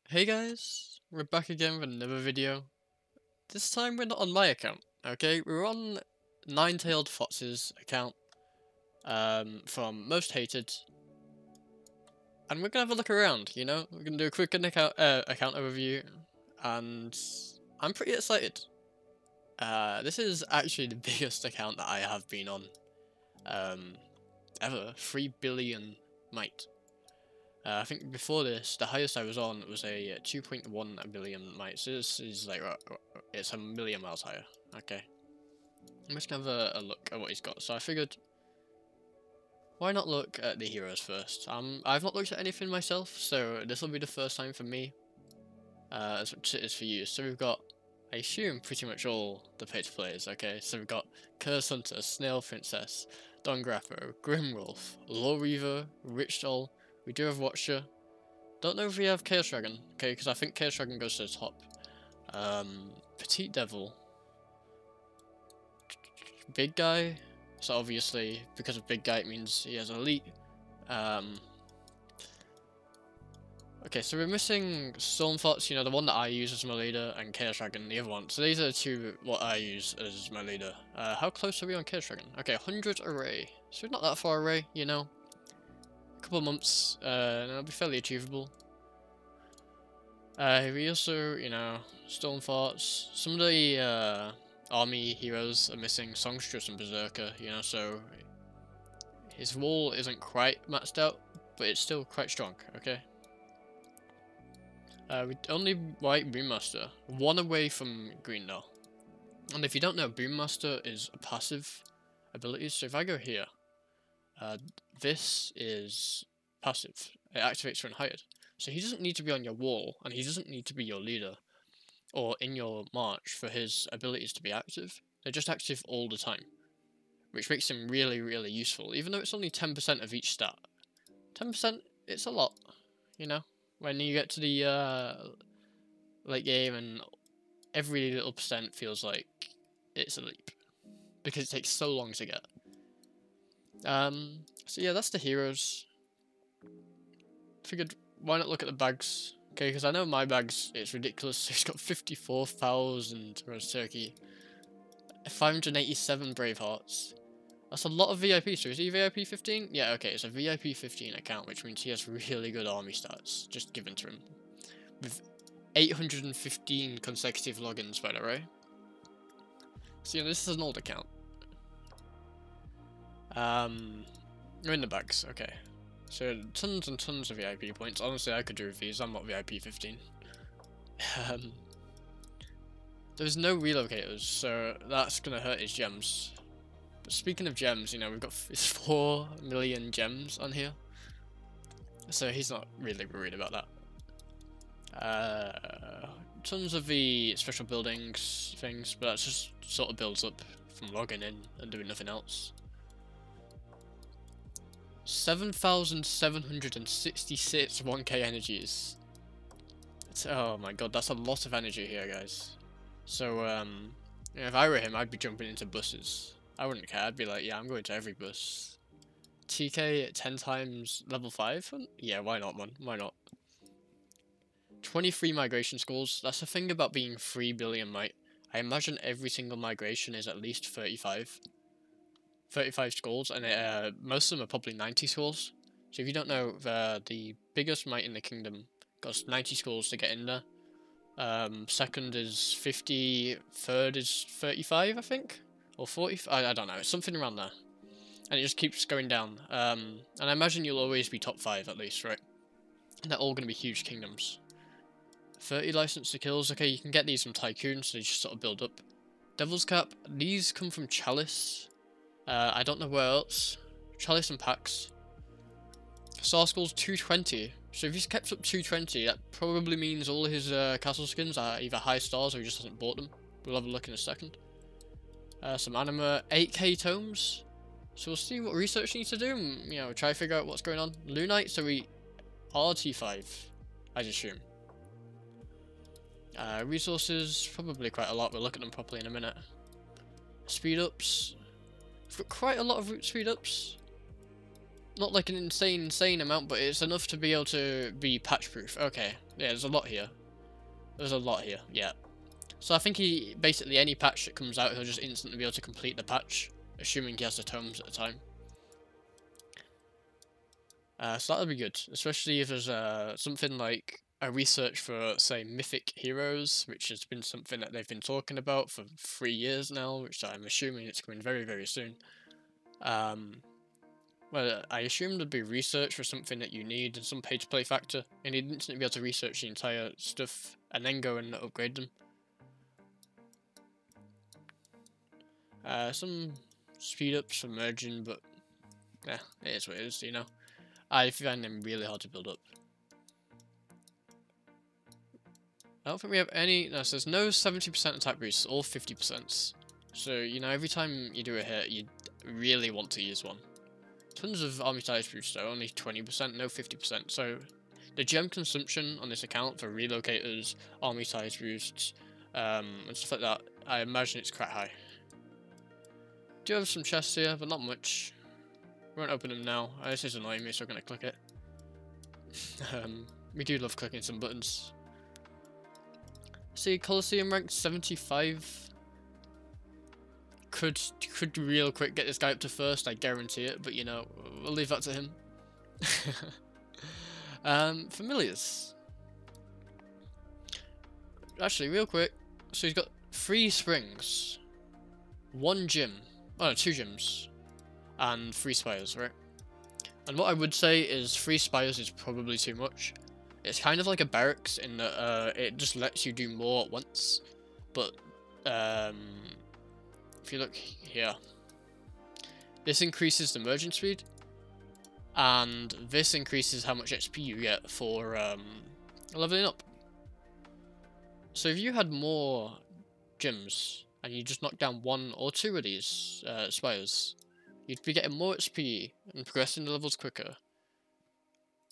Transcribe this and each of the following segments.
Hey guys, we're back again with another video. This time we're not on my account, okay? We're on Nine-Tailed Fox's account, from Most Hated. And we're gonna have a look around, you know? We're gonna do a quick account overview, and I'm pretty excited. This is actually the biggest account that I have been on, ever. 3 billion might. I think before this, the highest I was on was a 2.1 billion might. So this is like, it's a million miles higher. Okay. I'm just gonna have a look at what he's got. So I figured, why not look at the heroes first? I've not looked at anything myself, so this will be the first time for me, as much as it is for you. So we've got, I assume, pretty much all the page players. Okay, so we've got Curse Hunter, Snail Princess, Don Grappo, Grimwolf, Law Reaver, Rich Doll. We do have Watcher. Don't know if we have Chaos Dragon, okay, because I think Chaos Dragon goes to the top. Petite Devil. Big Guy. So obviously, because of Big Guy, it means he has Elite. Okay, so we're missing Stormfox, you know, the one that I use as my leader, and Chaos Dragon, the other one. So these are the two what I use as my leader. How close are we on Chaos Dragon? Okay, 100 array. So we're not that far away, you know. Couple of months, and it'll be fairly achievable. We also, you know, Stormforts. Some of the army heroes are missing Songstress and Berserker, you know, so his wall isn't quite maxed out, but it's still quite strong, okay? We only white Boommaster, one away from green now. And if you don't know, Boommaster is a passive ability, so if I go here, this is passive. It activates when hired. So he doesn't need to be on your wall, and he doesn't need to be your leader, or in your march for his abilities to be active. They're just active all the time, which makes him really, really useful, even though it's only 10% of each stat. 10%, it's a lot, you know? When you get to the late game and every little percent feels like it's a leap, because it takes so long to get. So yeah, that's the heroes. Figured, why not look at the bags? Okay, because I know my bags, it's ridiculous. It's got 54,000 roast turkey, 587 brave hearts. That's a lot of VIP. So is he VIP 15? Yeah, okay, it's a VIP 15 account, which means he has really good army stats just given to him, with 815 consecutive logins, by the way. So yeah, this is an old account. We're in the bags, okay. So tons and tons of VIP points. Honestly, I could do with these. I'm not VIP 15. There's no relocators, so that's gonna hurt his gems. But speaking of gems, you know, we've got 4 million gems on here, so he's not really worried about that. Tons of the special buildings things, but that just sort of builds up from logging in and doing nothing else. 7,766 1k energies. Oh my god, that's a lot of energy here, guys. So, if I were him, I'd be jumping into buses. I wouldn't care, I'd be like, yeah, I'm going to every bus. TK at 10 times level 5? Yeah, why not, man? Why not? 23 migration schools. That's the thing about being 3 billion might. I imagine every single migration is at least 35 schools, and most of them are probably 90 schools. So if you don't know, the biggest might in the kingdom costs 90 schools to get in there. Second is 50, third is 35, I think, or 40. I don't know, it's something around there, and it just keeps going down. And I imagine you'll always be top 5 at least, right? And they're all going to be huge kingdoms. 30 license to kills. Okay, you can get these from Tycoon, so they just sort of build up. Devil's Cap. These come from Chalice. I don't know where else. Chalice and Pax. Star Skulls 220. So if he's kept up 220, that probably means all his castle skins are either high stars or he just hasn't bought them. We'll have a look in a second. Some anima. 8k tomes. So we'll see what research needs to do and, you know, try to figure out what's going on. Lunite, so we RT5, I'd assume. Resources, probably quite a lot. We'll look at them properly in a minute. Speed ups. We've got quite a lot of route speed ups. Not like an insane amount, but it's enough to be able to be patch proof. Okay, yeah, there's a lot here. There's a lot here, yeah. So I think he, basically any patch that comes out, he'll just instantly be able to complete the patch, assuming he has the tomes at the time. So that'll be good, especially if there's something like a research for, say, mythic heroes, which has been something that they've been talking about for 3 years now, which I'm assuming it's coming very, very soon. Well, I assume there'd be research for something that you need and some page play factor, and you'd instantly be able to research the entire stuff and then go and upgrade them. Some speed ups for merging, but yeah, it is what it is, you know. I find them really hard to build up. I don't think we have any. No, so there's no 70% attack boosts, all 50%. So, you know, every time you do a hit, you really want to use one. Tons of army size boosts though, only 20%, no 50%. So, the gem consumption on this account for relocators, army size boosts, and stuff like that, I imagine it's quite high. Do have some chests here, but not much. We won't open them now. This is annoying me, so I'm going to click it. We do love clicking some buttons. See, Colosseum rank 75. Could real quick get this guy up to first, I guarantee it, but you know, we'll leave that to him. Familiars. Actually, real quick, so he's got 3 springs, 1 gym, oh no, 2 gyms, and 3 spires, right? And what I would say is 3 spires is probably too much. It's kind of like a barracks in that it just lets you do more at once, but if you look here, this increases the merging speed, and this increases how much XP you get for leveling up. So if you had more gyms and you just knocked down 1 or 2 of these spires, you'd be getting more XP and progressing the levels quicker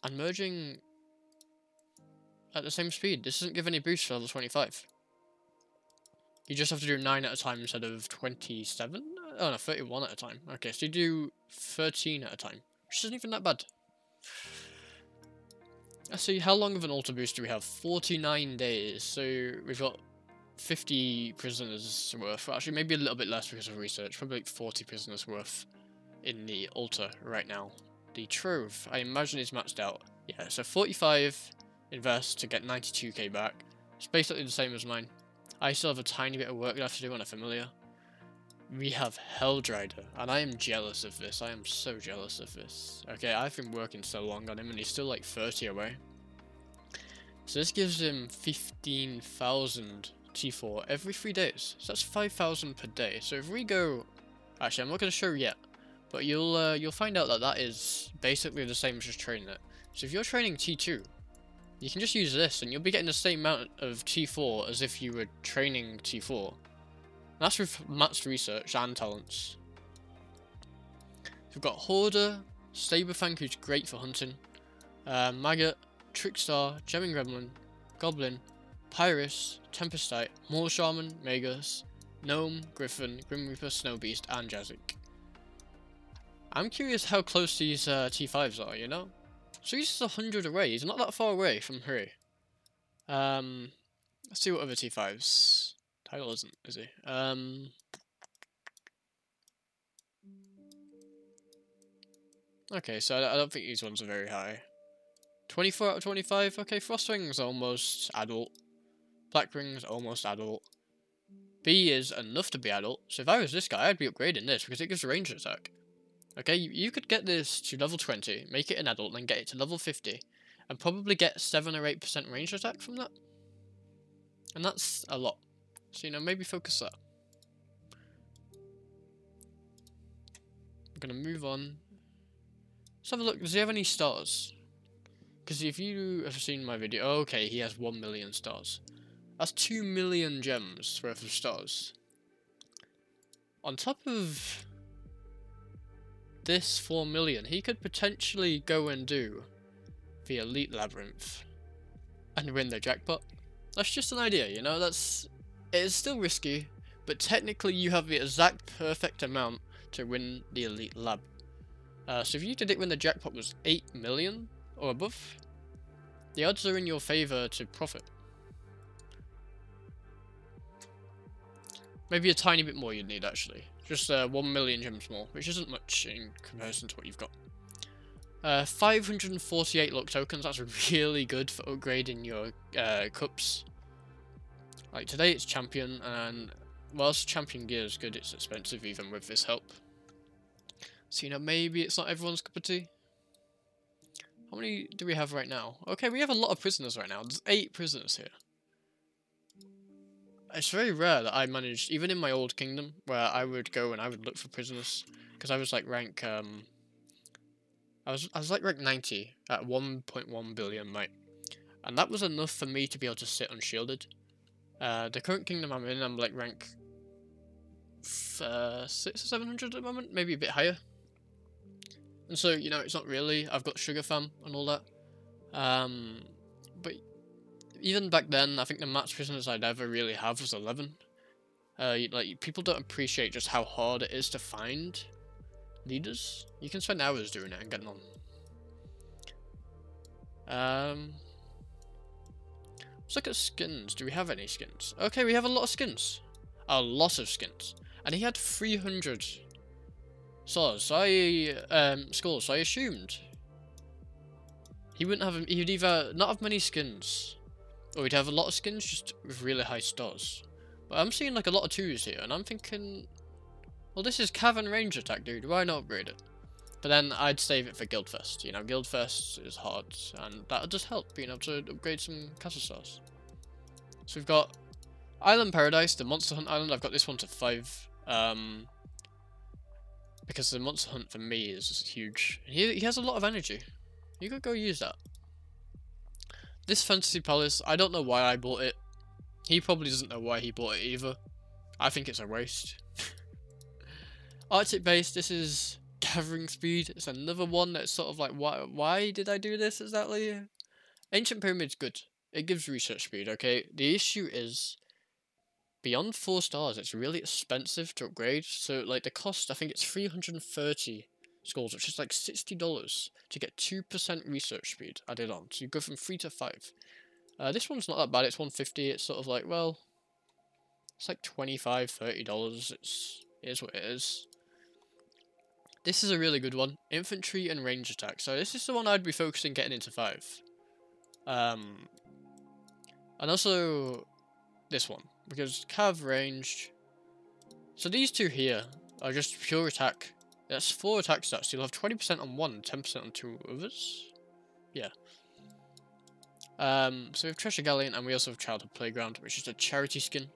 and merging at the same speed. This doesn't give any boost for level 25. You just have to do 9 at a time instead of 27? Oh no, 31 at a time. Okay, so you do 13 at a time, which isn't even that bad. Let's see, how long of an altar boost do we have? 49 days, so we've got 50 prisoners worth. Well, actually, maybe a little bit less because of research. Probably like 40 prisoners worth in the altar right now. The trove, I imagine is maxed out. Yeah, so 45 invest to get 92k back. It's basically the same as mine. I still have a tiny bit of work left to do on a familiar. We have Helldrider, and I am jealous of this. I am so jealous of this. Okay, I've been working so long on him, and he's still like 30 away. So this gives him 15,000 T4 every 3 days. So that's 5,000 per day. So if we go... Actually, I'm not going to show yet, but you'll find out that that is basically the same as just training it. So if you're training T2, you can just use this, and you'll be getting the same amount of T4 as if you were training T4. That's with matched research and talents. We've got Hoarder, Saberfang, who's great for hunting, Maggot, Trickstar, Gemming Gremlin, Goblin, Pyrus, Tempestite, Moor Shaman, Magus, Gnome, Griffin, Grim Reaper, Snow Beast, and Jazik. I'm curious how close these T5s are, you know? So he's just 100 away, he's not that far away from 3. Let's see what other T5s. Title isn't, is he? Okay, so I don't think these ones are very high. 24 out of 25. Okay, Frostwing's almost adult. Blackwing's almost adult. B is enough to be adult. So if I was this guy, I'd be upgrading this because it gives ranged attack. Okay, you could get this to level 20, make it an adult, then get it to level 50, and probably get 7 or 8% ranged attack from that. And that's a lot. So, you know, maybe focus that. I'm going to move on. Let's have a look. Does he have any stars? Because if you have seen my video... Oh, okay, he has 1 million stars. That's 2 million gems worth of stars. On top of this 4 million, he could potentially go and do the Elite Labyrinth and win the jackpot. That's just an idea, you know, it is still risky, but technically you have the exact perfect amount to win the Elite Lab. So if you did it when the jackpot was 8 million or above, the odds are in your favor to profit. Maybe a tiny bit more you'd need, actually. Just 1 million gems more, which isn't much in comparison to what you've got. 548 luck tokens, that's really good for upgrading your cups. Like today it's champion, and whilst champion gear is good, it's expensive even with this help. So, you know, maybe it's not everyone's cup of tea. How many do we have right now? Okay, we have a lot of prisoners right now. There's 8 prisoners here. It's very rare that I managed, even in my old kingdom, where I would go and I would look for prisoners. Because I was like rank, I was like rank 90 at 1.1 billion, right? And that was enough for me to be able to sit unshielded. The current kingdom I'm in, I'm like rank 600 or 700 at the moment, maybe a bit higher. And so, you know, it's not really, I've got sugar fam and all that. But even back then, I think the max prisoners I'd ever really have was 11. Like, people don't appreciate just how hard it is to find leaders. You can spend hours doing it and getting on. Let's look at skins. Do we have any skins? Okay, we have a lot of skins. A lot of skins. And he had 300 skulls, so I assumed he wouldn't have, he'd either not have many skins, or he'd have a lot of skins just with really high stars. But I'm seeing like a lot of 2s here, and I'm thinking, well, this is cav and range attack, dude, why not upgrade it? But then I'd save it for Guildfest. You know, Guildfest is hard, and that'll just help being able to upgrade some castle stars. So we've got Island Paradise, the Monster Hunt Island. I've got this one to 5. Because the Monster Hunt for me is huge. He has a lot of energy. You could go use that. This Fantasy Palace, I don't know why I bought it. He probably doesn't know why he bought it either. I think it's a waste. Arctic Base, this is gathering speed. It's another one that's sort of like, why did I do this exactly? Ancient Pyramid's good. It gives research speed, okay? The issue is, beyond 4 stars, it's really expensive to upgrade. So, like, the cost, I think it's 330 skulls, which is like $60 to get 2% research speed added on. So you go from 3 to 5. This one's not that bad. It's 150. It's sort of like, well, it's like $25, $30. It is what it is. This is a really good one. Infantry and range attack. So this is the one I'd be focusing getting into 5. And also this one, because cav ranged. So these 2 here are just pure attack. That's 4 attack stats. So you'll have 20% on one, 10% on 2 others. Yeah. So we have Treasure Galleon, and we also have Childhood Playground, which is a charity skin.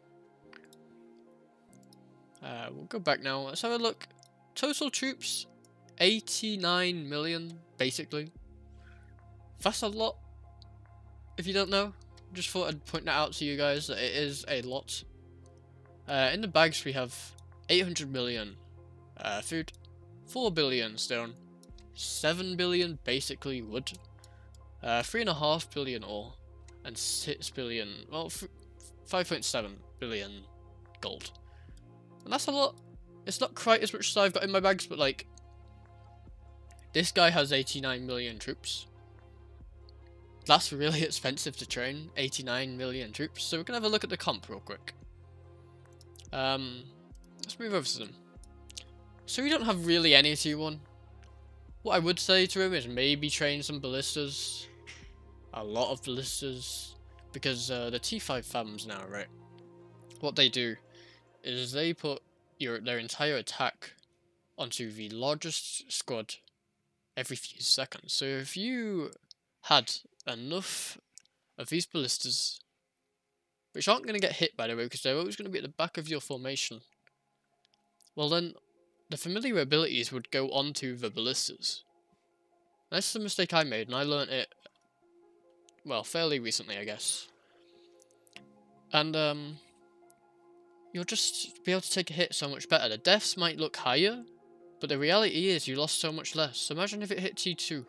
We'll go back now. Let's have a look. Total troops, 89 million, basically. That's a lot. If you don't know, just thought I'd point that out to you guys, that it is a lot. In the bags we have 800 million food, 4 billion stone, 7 billion basically wood, 3.5 billion ore, and 6 billion, well, 5.7 billion gold. And that's a lot. It's not quite as much as I've got in my bags, but like, this guy has 89 million troops. That's really expensive to train, 89 million troops. So we're going to have a look at the comp real quick. Let's move over to them. So we don't have really any T1. What I would say to him is maybe train some ballistas. A lot of ballistas. Because the T5 FAMs now, right? What they do is they put their entire attack onto the largest squad every few seconds. So if you had enough of these ballistas, which aren't going to get hit by the way, because they're always going to be at the back of your formation, well then the familiar abilities would go onto the ballistas. That's the mistake I made, and I learnt it, well, fairly recently, I guess. And you'll just be able to take a hit so much better. The deaths might look higher, but the reality is you lost so much less. Imagine if it hit T2.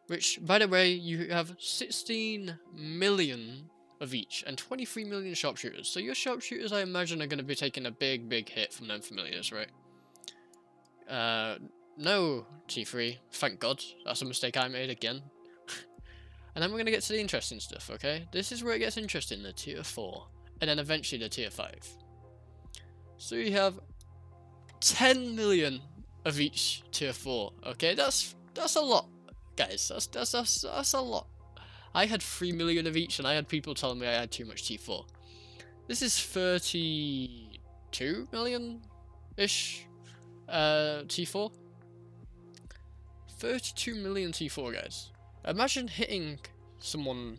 Which, by the way, you have 16 million of each, and 23 million sharpshooters. So your sharpshooters, I imagine, are going to be taking a big hit from them familiars, right? No T3, thank God. That's a mistake I made again. And then we're going to get to the interesting stuff, okay? This is where it gets interesting, the tier 4. And then eventually the tier 5. So we have 10 million of each tier 4, okay? That's a lot, guys. That's a lot. I had 3 million of each, and I had people telling me I had too much T4. This is 32 million-ish T4. 32 million T4, guys. Imagine hitting someone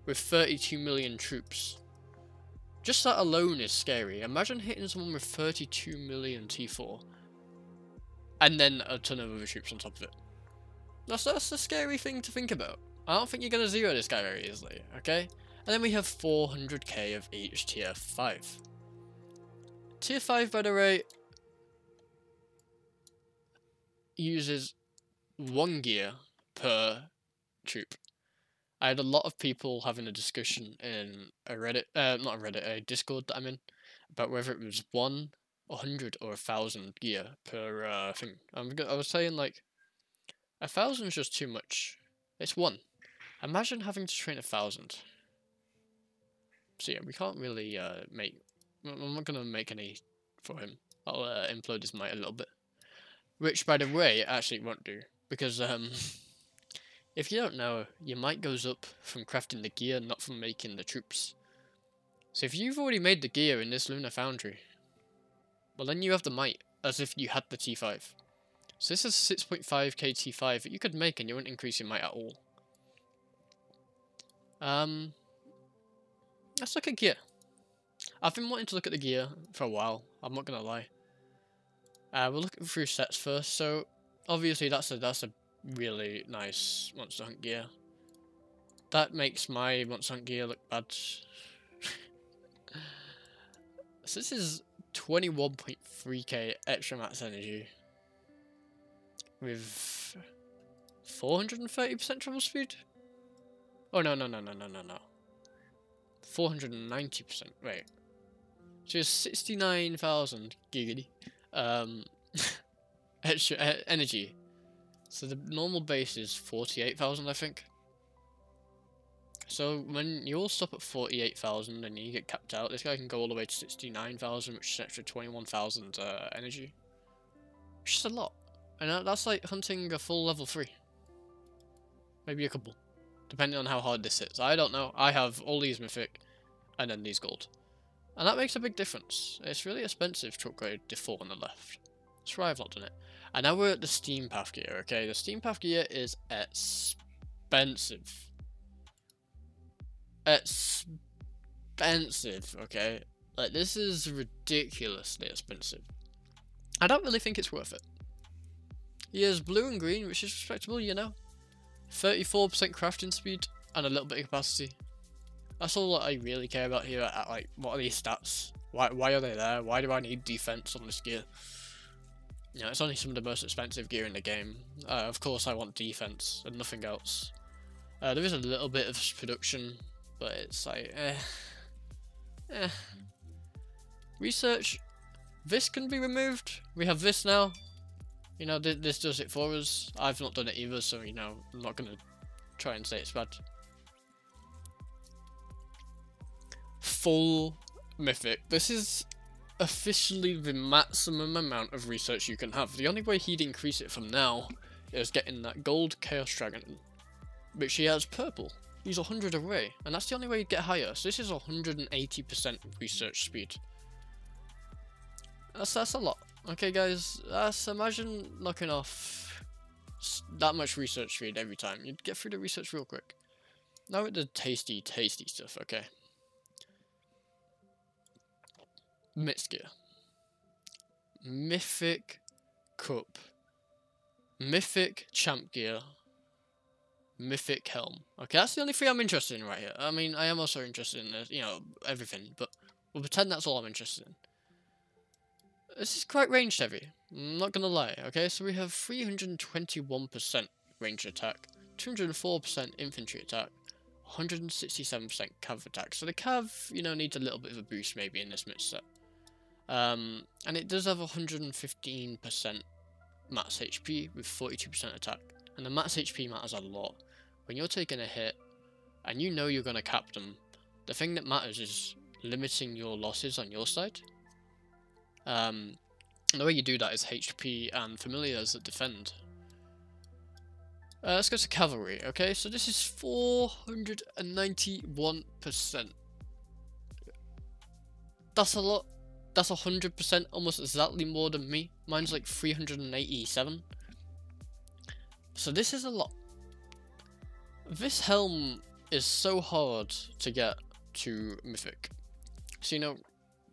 with 32 million troops. Just that alone is scary. Imagine hitting someone with 32 million T4. And then a ton of other troops on top of it. That's a scary thing to think about. I don't think you're going to zero this guy very easily, okay? And then we have 400k of each tier 5. Tier 5, by the way, uses 1 gear per troop. I had a lot of people having a discussion in a Reddit, not a Reddit, a Discord that I'm in, about whether it was 100 or 1,000 gear per thing. I was saying, like, 1,000 is just too much. It's 1. Imagine having to train 1,000. So yeah, we can't really make. I'm not gonna make any for him. I'll implode his might a little bit, which, by the way, actually won't do, because if you don't know, your might goes up from crafting the gear, not from making the troops. So if you've already made the gear in this Lunar Foundry, well then you have the might, as if you had the T5. So this is 6.5k T5 that you could make and you wouldn't increase your might at all. Let's look at gear. I've been wanting to look at the gear for a while, I'm not gonna lie. We'll look through sets first. So obviously that's a really nice Monster Hunt gear. That makes my Monster Hunt gear look bad. So this is 21.3k extra max energy with 430% travel speed. Oh no. 490%. Wait. So it's 69,000 giggity extra energy. So the normal base is 48,000, I think. So when you all stop at 48,000 and you get capped out, this guy can go all the way to 69,000, which is an extra 21,000 energy. Which is a lot. And that's like hunting a full level 3. Maybe a couple. Depending on how hard this is. I don't know. I have all these mythic and then these gold. And that makes a big difference. It's really expensive to upgrade the 4 on the left. That's why I've not done it. And now we're at the Steam Path gear, okay? The Steam Path gear is expensive. Expensive, okay? Like, this is ridiculously expensive. I don't really think it's worth it. He has blue and green, which is respectable, you know? 34% crafting speed and a little bit of capacity. That's all that I really care about here. Like, what are these stats? Why are they there? Why do I need defense on this gear? You know, it's only some of the most expensive gear in the game. Of course, I want defense and nothing else. There is a little bit of production, but it's like, Research. This can be removed. We have this now. You know, this does it for us. I've not done it either, so, you know, I'm not going to try and say it's bad. Full mythic. This is officially the maximum amount of research you can have. The only way he'd increase it from now is getting that gold Chaos Dragon, which he has purple. He's 100 away, and that's the only way he'd get higher. So this is 180% research speed. That's a lot. Okay, guys, imagine knocking off that much research speed every time. You'd get through the research real quick. Now with the tasty stuff, okay. Myth gear. Mythic Cup. Mythic Champ gear. Mythic Helm. Okay, that's the only 3 I'm interested in right here. I mean, I am also interested in, you know, everything, but we'll pretend that's all I'm interested in. This is quite range heavy, I'm not gonna lie, okay? So we have 321% range attack, 204% infantry attack, 167% cav attack. So the cav, you know, needs a little bit of a boost maybe in this mid set. And it does have 115% max HP with 42% attack. And the max HP matters a lot. When you're taking a hit, and you know you're going to cap them, the thing that matters is limiting your losses on your side. And the way you do that is HP and familiars that defend. Let's go to cavalry, okay? So this is 491%. That's a lot. That's 100%, almost exactly more than me. Mine's like 387. So this is a lot. This helm is so hard to get to Mythic. So, you know,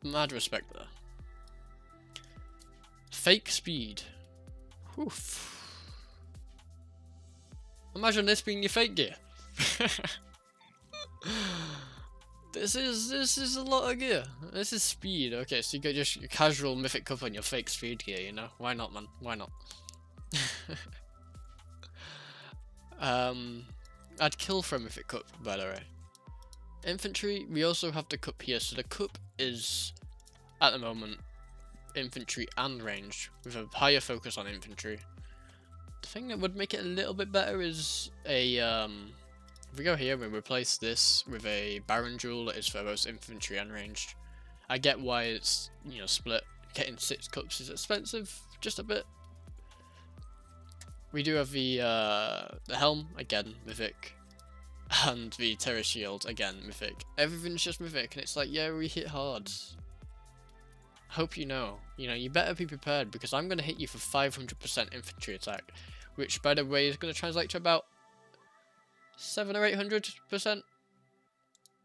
mad respect there. Fake speed. Oof. Imagine this being your fake gear. This is a lot of gear. This is speed. Okay, so you got just your casual Mythic Cup and your fake speed gear, you know? Why not, man? Why not? I'd kill for a Mythic Cup, by the way. Infantry, we also have the Cup here. So the Cup is, at the moment, infantry and range, with a higher focus on infantry. The thing that would make it a little bit better is a, if we go here and we replace this with a Baron Jewel that is for both infantry and ranged. I get why it's, you know, split. Getting 6 cups is expensive, just a bit. We do have the helm, again, Mythic. And the Terror Shield, again, Mythic. Everything's just Mythic, and it's like, yeah, we hit hard. Hope you know. You know, you better be prepared, because I'm going to hit you for 500% infantry attack. Which, by the way, is going to translate to about 700 or 800%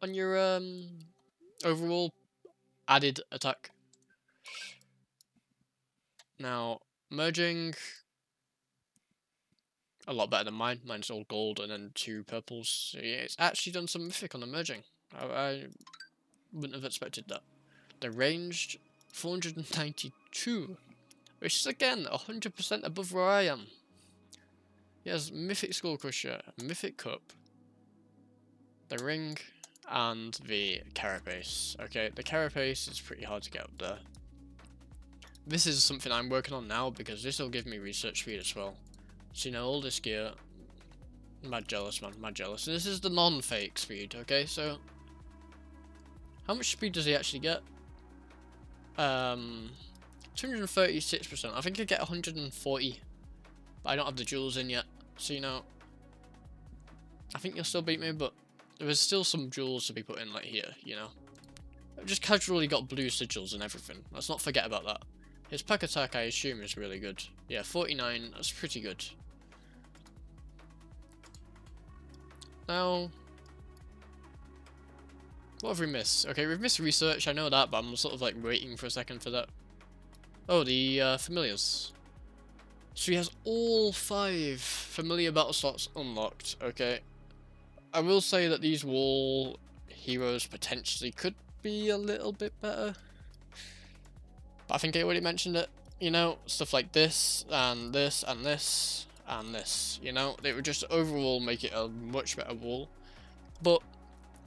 on your overall added attack. Now, merging, a lot better than mine. Mine's all gold and then 2 purples. So yeah, it's actually done some mythic on the merging. I wouldn't have expected that. The ranged, 492, which is again 100% above where I am. Yes, Mythic Skull Crusher, Mythic Cup, the ring, and the carapace. Okay, the carapace is pretty hard to get up there. This is something I'm working on now because this will give me research speed as well. So, you know, all this gear, mad jealous, man, mad jealous. And this is the non-fake speed, okay? So, how much speed does he actually get? 236%. I think I get 140, but I don't have the jewels in yet. So, you know, I think you'll still beat me, but there is still some jewels to be put in, like here, you know. I've just casually got blue sigils and everything. Let's not forget about that. His pack attack, I assume, is really good. Yeah, 49, that's pretty good. Now, what have we missed? Okay, we've missed research, I know that, but I'm sort of like waiting for a second for that. Oh, the familiars. So he has all 5 familiar battle slots unlocked, okay. I will say that these wall heroes potentially could be a little bit better. But I think I already mentioned it, you know, stuff like this, and this, and this, and this, you know. They would just overall make it a much better wall. But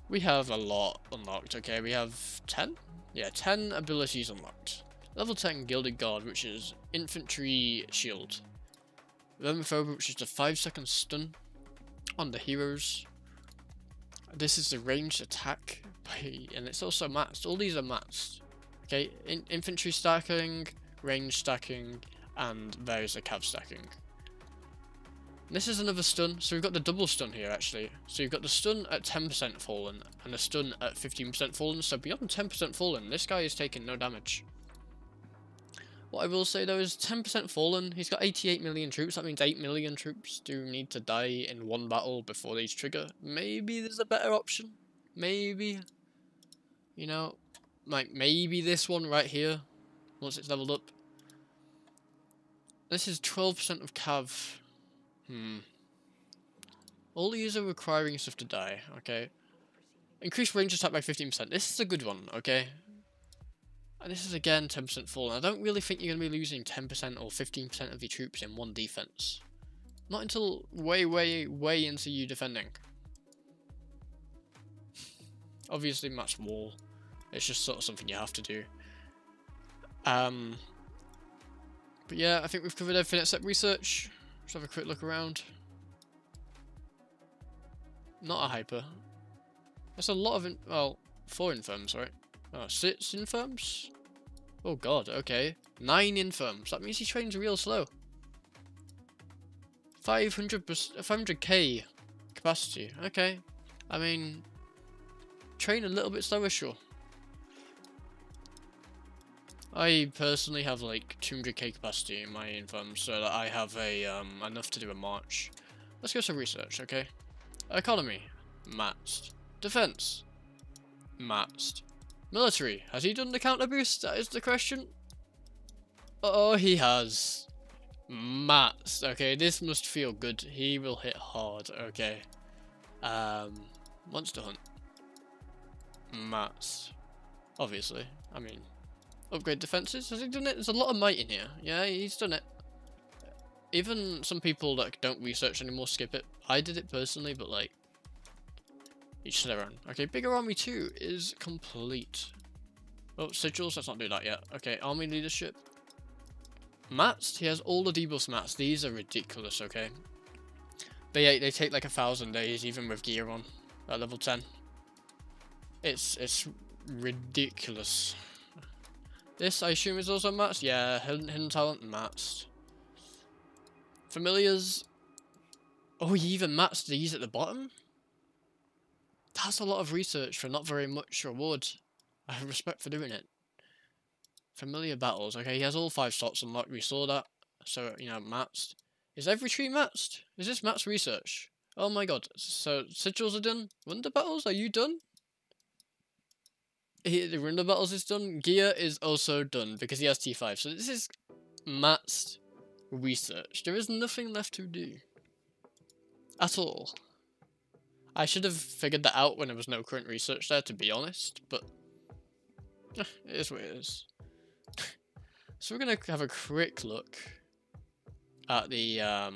we have a lot unlocked, okay. We have 10? Yeah, 10 abilities unlocked. Level 10 Gilded Guard, which is Infantry Shield. Vermithrober, which is the 5-second stun on the heroes. This is the ranged attack, and it's also matched. All these are matched. Okay, infantry stacking, range stacking, and there's a cav stacking. This is another stun, so we've got the double stun here actually. So you've got the stun at 10% fallen, and the stun at 15% fallen, so beyond 10% fallen, this guy is taking no damage. What I will say though is 10% fallen, he's got 88 million troops, that means 8 million troops do need to die in one battle before these trigger. Maybe there's a better option, maybe, you know, like maybe this one right here, once it's leveled up. This is 12% of cav. All these are requiring stuff to die, okay. Increase range attack by 15%, this is a good one, okay. And this is again 10% fallen. I don't really think you're going to be losing 10% or 15% of your troops in one defense. Not until way into you defending. Obviously match wall. It's just sort of something you have to do. But yeah, I think we've covered everything except research. Let's have a quick look around. Not a hyper. That's a lot of, well, 4 infirms, right? Oh, 6 infirms? Oh god, okay. 9 infirms. That means he trains real slow. 500k capacity. Okay. I mean, train a little bit slower, sure. I personally have like 200k capacity in my infirm, so that I have a enough to do a march. Let's go to research, okay? Economy, maxed. Defense, maxed. Military, has he done the counter boost? That is the question. Oh, he has. Maxed. Okay, this must feel good. He will hit hard. Okay. Monster hunt. Maxed. Obviously. I mean, upgrade defenses. Has he done it? There's a lot of might in here. Yeah, he's done it. Even some people that don't research anymore skip it. I did it personally, but like, each to their own. Okay, bigger army 2 is complete. Oh, sigils. Let's not do that yet. Okay, army leadership. Maxed. He has all the debuffs maxed. These are ridiculous. Okay. They take like 1,000 days even with gear on at level 10. It's ridiculous. This I assume is also maxed. Yeah, hidden talent maxed. Familiars. Oh, he even maxed these at the bottom. That's a lot of research for not very much reward. I have respect for doing it. Familiar battles. Okay, he has all 5 slots unlocked. We saw that. So, you know, maxed. Is every tree maxed? Is this maxed research? Oh my god. So, sigils are done. Wonder battles, are you done? The wonder battles is done. Gear is also done because he has T5. So, this is maxed research. There is nothing left to do. At all. I should have figured that out when there was no current research there, to be honest. But, it is what it is. So we're going to have a quick look at the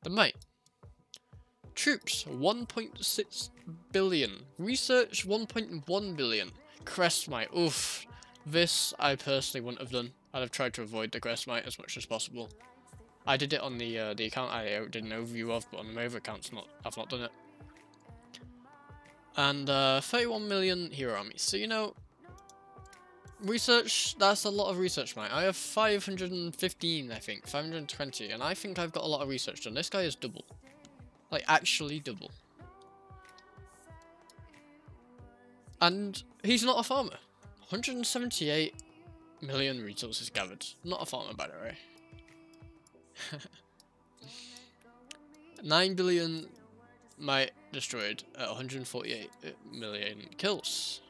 might. Troops, 1.6 billion. Research, 1.1 billion. Crest might, oof. This I personally wouldn't have done. I'd have tried to avoid the crest might as much as possible. I did it on the account I did an overview of, but on the other accounts I've not done it. And 31 million hero army. So you know, research, that's a lot of research, mate. I have 515, I think, 520, and I think I've got a lot of research done. This guy is double. Like, actually double. And he's not a farmer. 178 million resources gathered. Not a farmer, by the way. 9 billion might destroyed at 148 million kills.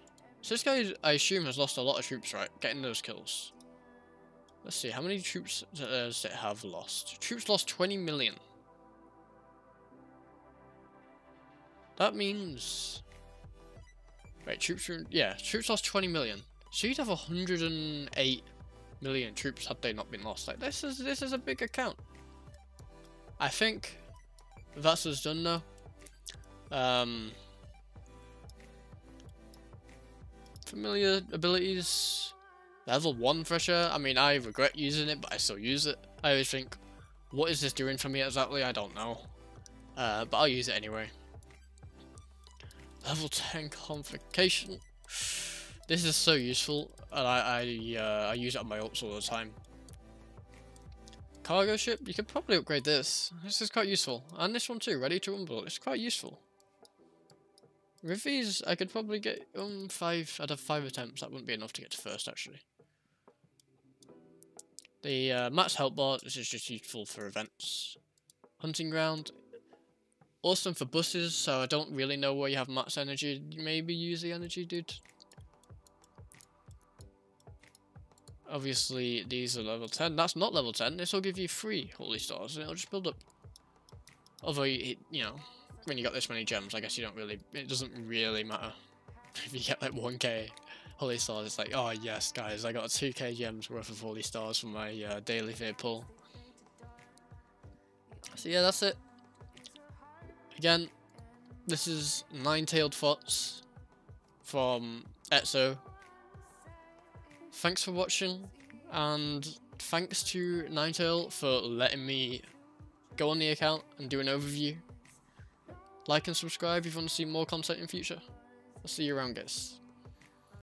So this guy, I assume, has lost a lot of troops, right? Getting those kills. Let's see, how many troops does it have lost? Troops lost 20 million. That means... Right, troops lost 20 million. So you'd have 108 million troops had they not been lost. Like, this is a big account. I think that's us done now. Familiar abilities. Level 1 Thresher. I mean, I regret using it, but I still use it. I always think, what is this doing for me exactly? I don't know. But I'll use it anyway. Level 10 Convocation. This is so useful, and I use it on my ults all the time. Cargo ship. You could probably upgrade this. This is quite useful. And this one too, Ready to Rumble. It's quite useful. With these, I could probably get 5. I'd have 5 attempts. That wouldn't be enough to get to first, actually. The Matt's Help Bar. This is just useful for events. Hunting Ground. Awesome for buses, so I don't really know where you have Matt's energy. Maybe use the energy, dude. Obviously, these are level 10. That's not level 10. This will give you 3 holy stars, and it'll just build up. Although, you know, when you got this many gems, I guess you don't really. It doesn't really matter if you get like 1k holy stars. It's like, oh yes, guys, I got 2k gems worth of holy stars from my daily fear pull. So yeah, that's it. Again, this is 9-tailed fox from Etzo. Thanks for watching, and thanks to Ninetail for letting me go on the account and do an overview. Like and subscribe if you want to see more content in future. I'll see you around, guys.